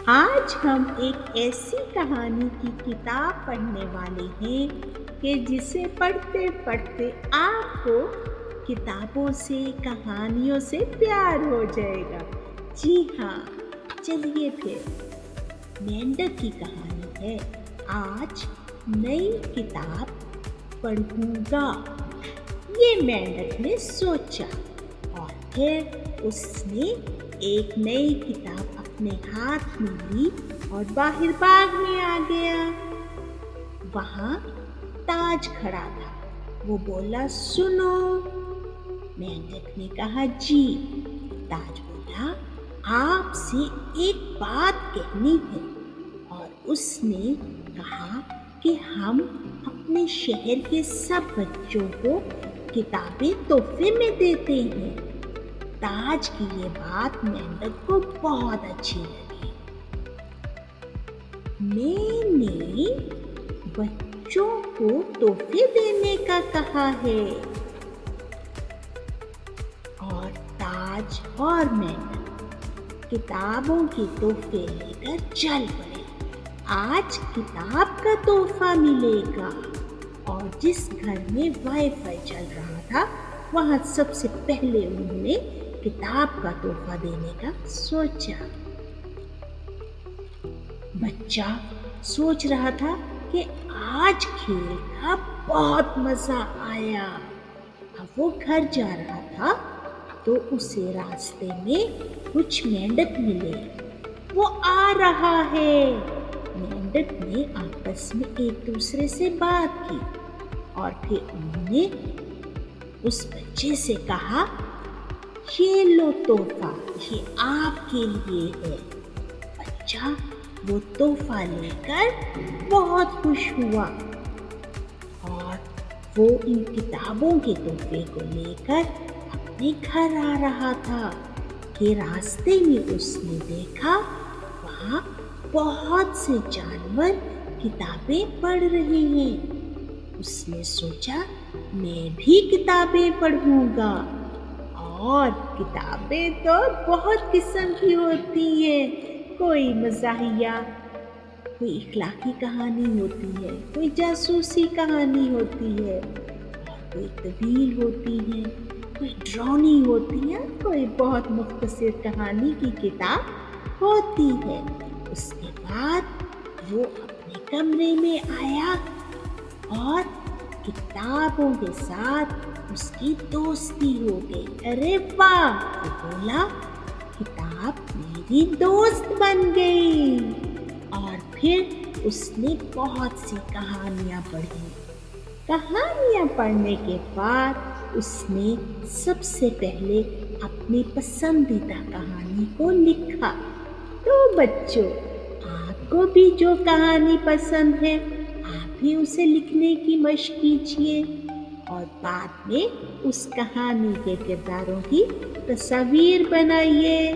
आज हम एक ऐसी कहानी की किताब पढ़ने वाले हैं कि जिसे पढ़ते पढ़ते आपको किताबों से, कहानियों से प्यार हो जाएगा। जी हाँ, चलिए फिर मेंढक की कहानी है। आज नई किताब पढ़ूंगा, ये मेंढक ने सोचा और फिर उसने एक नई किताब अपने हाथ में ली और बाहर भागने आ गया। वहां ताज खड़ा था। वो बोला, सुनो। मेंढक ने कहा, जी। ताज बोला, आपसे एक बात कहनी है। और उसने कहा कि हम अपने शहर के सब बच्चों को किताबें तोहफे में देते हैं। ताज की ये बात मेंढक को बहुत अच्छी लगी। मैंने बच्चों को तोहफे देने का कहा है। और ताज और मेंढक किताबों के तोहफे लेकर चल पड़े। आज किताब का तोहफा मिलेगा। और जिस घर में वाईफाई चल रहा था, वहां सबसे पहले उन्होंने किताब का तोहफा देने का सोचा। बच्चा सोच रहा था कि आज खेल का बहुत मजा आया। अब वो घर जा रहा था तो उसे रास्ते में कुछ मेंढक मिले। वो आ रहा है। मेंढक ने आपस में एक दूसरे से बात की और फिर उन्होंने उस बच्चे से कहा, ये लो तोहफा, ये आपके लिए है। बच्चा वो तोहफा लेकर बहुत खुश हुआ और वो इन किताबों के तोहफे को लेकर अपने घर आ रहा था कि रास्ते में उसने देखा वहाँ बहुत से जानवर किताबें पढ़ रहे हैं। उसने सोचा, मैं भी किताबें पढ़ूंगा। और किताबें तो बहुत किस्म की होती हैं। कोई मज़ाहिया, कोई इखलाकी कहानी होती है, कोई जासूसी कहानी होती है, कोई तवील होती है, कोई डरावनी होती है, कोई बहुत मुख्तसर कहानी की किताब होती है। उसके बाद वो अपने कमरे में आया और किताबों के साथ उसकी दोस्ती हो गई। अरे वाह! वो बोला, किताब मेरी दोस्त बन गई। और फिर उसने बहुत सी कहानियाँ पढ़ी। कहानियाँ पढ़ने के बाद उसने सबसे पहले अपनी पसंदीदा कहानी को लिखा। तो बच्चों, आपको भी जो कहानी पसंद है, आप भी उसे लिखने की मशक कीजिए और बाद में उस कहानी के किरदारों की तस्वीर बनाइए।